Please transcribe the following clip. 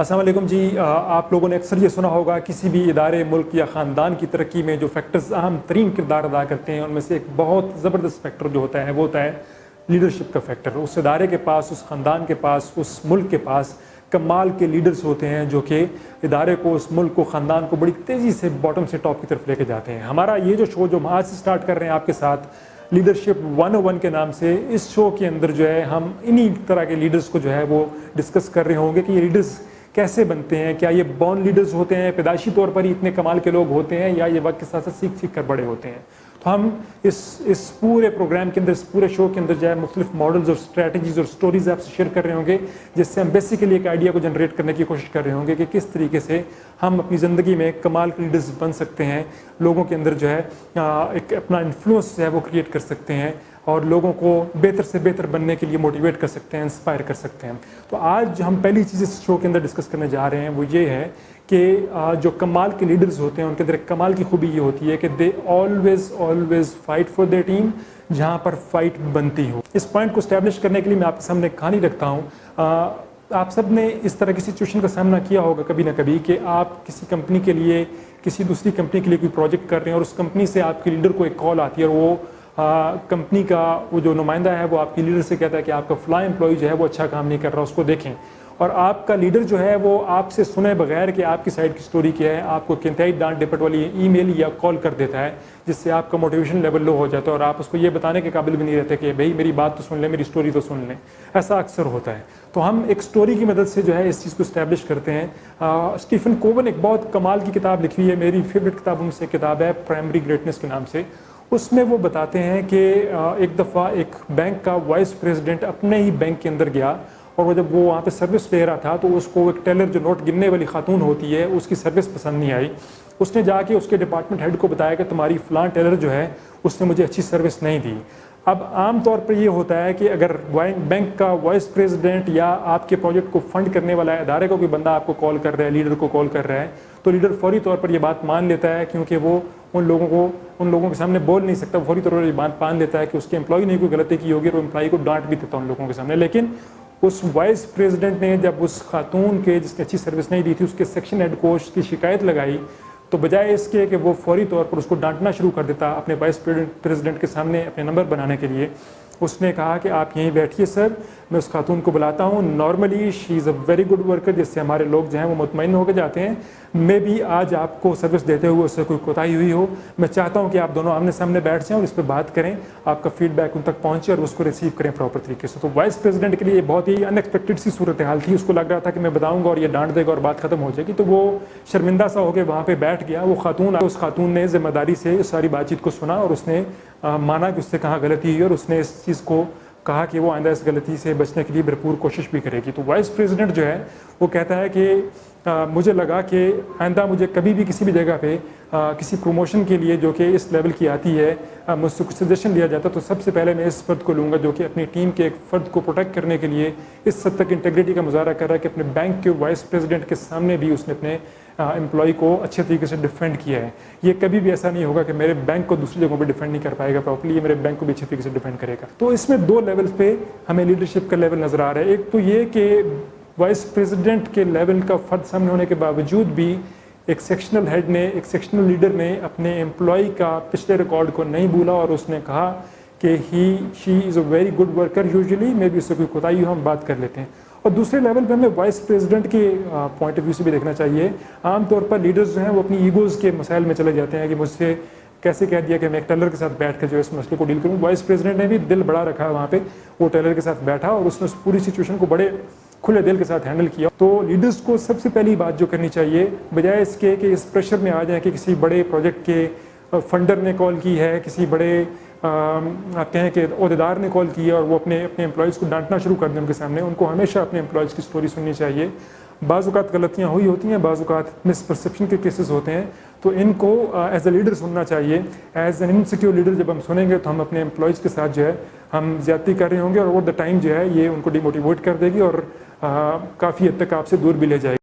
السلام علیکم جی. آپ لوگوں نے اکثر یہ سنا ہوگا کسی بھی ادارے ملک یا خاندان کی ترقی میں جو فیکٹرز اہم ترین کردار ادا کرتے ہیں ان میں سے ایک بہت زبردست فیکٹر جو ہوتا ہے وہ ہوتا ہے لیڈرشپ کا فیکٹر. اس ادارے کے پاس، اس خاندان کے پاس، اس ملک کے پاس کمال کے لیڈرز ہوتے ہیں جو کہ ادارے کو، اس ملک کو، خاندان کو بڑی تیزی سے باٹم سے ٹاپ کی طرف لے کے جاتے ہیں. ہمارا یہ جو شو جو ہم آج سے سٹارٹ کر رہے ہیں آپ کے ساتھ لیڈرشپ 101 کے نام سے، اس شو کے اندر جو ہے ہم انہی طرح کے لیڈرز کو جو ہے وہ ڈسکس کر رہے ہوں گے کہ یہ لیڈرز کیسے بنتے ہیں. کیا یہ بورن لیڈرز ہوتے ہیں، پیدائشی طور پر ہی اتنے کمال کے لوگ ہوتے ہیں، یا یہ وقت کے ساتھ ساتھ سیکھ سیکھ کر بڑے ہوتے ہیں. تو ہم اس پورے پروگرام کے اندر، اس پورے شو کے اندر جو ہے مختلف ماڈلز اور اسٹریٹجیز اور سٹوریز آپ سے شیئر کر رہے ہوں گے، جس سے ہم بیسیکلی ایک آئیڈیا کو جنریٹ کرنے کی کوشش کر رہے ہوں گے کہ کس طریقے سے ہم اپنی زندگی میں کمال کے لیڈرز بن سکتے ہیں، لوگوں کے اندر جو ہے ایک اپنا انفلوئنس جو ہے وہ کریٹ کر سکتے ہیں اور لوگوں کو بہتر سے بہتر بننے کے لیے موٹیویٹ کر سکتے ہیں، انسپائر کر سکتے ہیں. تو آج ہم پہلی چیز اس شو کے اندر ڈسکس کرنے جا رہے ہیں وہ یہ ہے کہ جو کمال کے لیڈرز ہوتے ہیں ان کے اندر ایک کمال کی خوبی یہ ہوتی ہے کہ they always fight for their team جہاں پر فائٹ بنتی ہو. اس پوائنٹ کو اسٹیبلش کرنے کے لیے میں آپ کے سامنے ایک کہانی رکھتا ہوں. آپ سب نے اس طرح کی سچویشن کا سامنا کیا ہوگا کبھی نہ کبھی کہ آپ کسی کمپنی کے لیے، کسی دوسری کمپنی کے لیے کوئی پروجیکٹ کر رہے ہیں اور اس کمپنی سے آپ کے لیڈر کو ایک کال آتی ہے اور وہ کمپنی کا وہ جو نمائندہ ہے وہ آپ کی لیڈر سے کہتا ہے کہ آپ کا فلاں امپلائی جو ہے وہ اچھا کام نہیں کر رہا، اس کو دیکھیں. اور آپ کا لیڈر جو ہے وہ آپ سے سنے بغیر کہ آپ کی سائڈ کی سٹوری کیا ہے آپ کو انتہائی ڈانٹ ڈپٹ والی ای میل یا کال کر دیتا ہے، جس سے آپ کا موٹیویشن لیول لو ہو جاتا ہے اور آپ اس کو یہ بتانے کے قابل بھی نہیں رہتے کہ بھائی میری بات تو سن لیں، میری سٹوری تو سن لیں. ایسا اکثر ہوتا ہے. تو ہم ایک سٹوری کی مدد سے جو ہے اس چیز کو اسٹیبلش کرتے ہیں. اسٹیفن کوون ایک بہت کمال کی کتاب لکھی ہے، میری فیوریٹ کتابوں میں سے کتاب ہے پرائمری گریٹنس کے نام سے. اس میں وہ بتاتے ہیں کہ ایک دفعہ ایک بینک کا وائس پریزیڈنٹ اپنے ہی بینک کے اندر گیا اور وہ جب وہ وہاں پہ سروس لے رہا تھا تو اس کو ایک ٹیلر جو نوٹ گننے والی خاتون ہوتی ہے اس کی سروس پسند نہیں آئی. اس نے جا کے اس کے ڈپارٹمنٹ ہیڈ کو بتایا کہ تمہاری فلاں ٹیلر جو ہے اس نے مجھے اچھی سروس نہیں دی. اب عام طور پر یہ ہوتا ہے کہ اگر بینک کا وائس پریزیڈنٹ یا آپ کے پروجیکٹ کو فنڈ کرنے والا ادارے کا کوئی بندہ آپ کو کال کر رہا ہے، لیڈر کو کال کر رہا ہے، تو لیڈر فوری طور پر یہ بات مان لیتا ہے کیونکہ وہ ان لوگوں کے سامنے بول نہیں سکتا. فوری طور پر یہ بات مان لیتا ہے کہ اس کے امپلائی نے کوئی غلطی کی ہوگی اور وہ امپلائی کو ڈانٹ بھی دیتا ان لوگوں کے سامنے. لیکن اس وائس پریزیڈنٹ نے جب اس خاتون کے جس نے اچھی سروس نہیں دی تھی اس کے سیکشن ہیڈ کو اس کی شکایت لگائی، تو بجائے اس کے کہ وہ فوری طور پر اس کو ڈانٹنا شروع کر دیتا اپنے وائس پریزیڈنٹ کے سامنے اپنے نمبر بنانے کے لیے، اس نے کہا کہ آپ یہیں بیٹھیے سر، میں اس خاتون کو بلاتا ہوں. Normally she is a very good worker, جس سے ہمارے لوگ جو ہیں وہ مطمئن ہو کے جاتے ہیں. میں بھی آج آپ کو سروس دیتے ہوئے اس سے کوئی کوتاہی ہوئی ہو، میں چاہتا ہوں کہ آپ دونوں آمنے سامنے بیٹھ جائیں اور اس پہ بات کریں، آپ کا فیڈ بیک ان تک پہنچے اور اس کو ریسیو کریں پراپر طریقے سے. تو وائس پریزیڈنٹ کے لیے یہ بہت ہی ان ایکسپیکٹڈ سی صورتحال تھی. اس کو لگ رہا تھا کہ میں بتاؤں گا اور یہ ڈانٹ دے گا اور بات ختم ہو جائے گی. تو وہ شرمندہ سا ہو کے وہاں پہ بیٹھ گیا. وہ اس خاتون نے ذمہ داری سے اس ساری بات چیت کو سنا اور اس نے مانا کہ اس سے کہاں غلطی ہوئی اور اس نے اس چیز کو کہا کہ وہ آئندہ اس غلطی سے بچنے کے لیے بھرپور کوشش بھی کرے گی. تو وائس پریزیڈنٹ جو ہے وہ کہتا ہے کہ مجھے لگا کہ آئندہ مجھے کبھی بھی کسی بھی جگہ پہ کسی پروموشن کے لیے جو کہ اس لیول کی آتی ہے مجھ سے کچھ سجیشن لیا جاتا تو سب سے پہلے میں اس فرد کو لوں گا جو کہ اپنی ٹیم کے ایک فرد کو پروٹیکٹ کرنے کے لیے اس حد تک انٹیگریٹی کا مظاہرہ کر رہا ہے کہ اپنے بینک کے وائس پریزیڈنٹ کے سامنے بھی اس نے اپنے امپلائی کو اچھے طریقے سے ڈیفینڈ کیا ہے. یہ کبھی بھی ایسا نہیں ہوگا کہ میرے بینک کو دوسری جگہوں پہ ڈیفینڈ نہیں کر پائے گا پراپرلی، یہ میرے بینک کو بھی اچھے طریقے سے ڈیفینڈ کرے گا. تو اس میں دو لیولز پہ ہمیں لیڈرشپ کا لیول نظر آ رہا ہے. ایک تو یہ کہ وائس پریزیڈنٹ کے لیول کا فرد سامنے ہونے کے باوجود بھی ایک سیکشنل ہیڈ نے، ایک سیکشنل لیڈر نے اپنے امپلائی کا پچھلے ریکارڈ کو نہیں بھولا اور اس نے کہا کہ she is a very good worker usually, میں بھی اس سے کوئی کوتاہی ہو ہم بات کر لیتے ہیں. اور دوسرے لیول پہ ہمیں وائس پریزیڈنٹ کے پوائنٹ آف ویو سے بھی دیکھنا چاہیے. عام طور پر لیڈرز جو ہیں وہ اپنی ایگوز کے مسائل میں چلے جاتے ہیں کہ مجھ سے کیسے کہہ دیا کہ میں ایک ٹیلر کے ساتھ بیٹھ کر جو ہے اس مسئلے کو ڈیل کروں. وائس پریزیڈنٹ نے بھی دل بڑا رکھا وہاں پہ، وہ ٹیلر کے ساتھ بیٹھا اور اس نے اس پوری سچویشن کو بڑے کھلے دل کے ساتھ ہینڈل کیا. تو لیڈرز کو سب سے پہلی بات جو کرنی چاہیے بجائے اس کے کہ اس پریشر میں آ جائیں کہ کسی بڑے پروجیکٹ کے فنڈر نے کال کی ہے، کسی بڑے آپ کہیں کہ عہدیدار نے کال کی ہے اور وہ اپنے امپلائیز کو ڈانٹنا شروع کر دیں ان کے سامنے. ان کو ہمیشہ اپنے امپلائیز کی سٹوری سننی چاہیے. بعض اوقات غلطیاں ہوئی ہوتی ہیں، بعض اوقات مس پرسیپشن کے کیسز ہوتے ہیں، تو ان کو ایز اے لیڈر سننا چاہیے. ایز این انسیکیور لیڈر جب ہم سنیں گے تو ہم اپنے امپلائیز کے ساتھ جو ہے ہم زیادتی کر رہے ہوں گے اور اوور دا ٹائم جو ہے یہ ان کو ڈی موٹیویٹ کر دے گی اور کافی حد تک آپ سے دور بھی لے جائے گی.